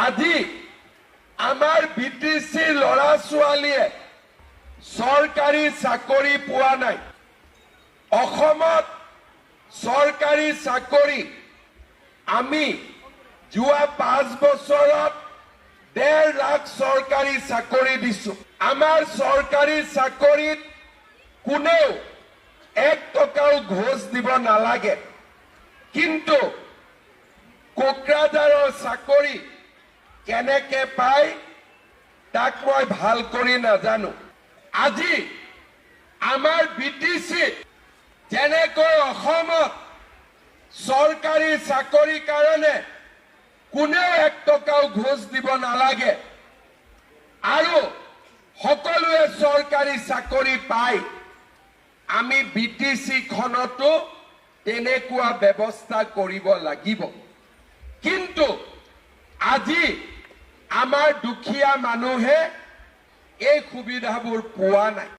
আজি আমাৰ বিটিচি ল'ৰা ছোৱালীয়ে চৰকাৰী চাকৰি পোৱা নাই। অসমত চৰকাৰী চাকৰি আমি যোৱা 5 বছৰত 1.5 লাখ চৰকাৰী চাকৰি দিছো। আমাৰ চৰকাৰী চাকৰিত কোনেও 1 টকাও ঘোষ দিব নালাগে। কিন্তু কোকৰাঝাৰৰ চাকৰি কেনেকে পায় তাক মই ভাল কৰি নাজানো। আজি আমাৰ বিটিচিত যেনেকৈ অসমত চৰকাৰী চাকৰিৰ কাৰণে কোনেও 1 টকাও ঘোষ দিব নালাগে আৰু সকলোৱে চৰকাৰী চাকৰি পায়, আমি বিটিচি খনতো তেনেকুৱা ব্যৱস্থা কৰিব লাগিব। কিন্তু আজি আমাৰ দুখীয়া মানুহে এই সুবিধাবোৰ পোৱা নাই।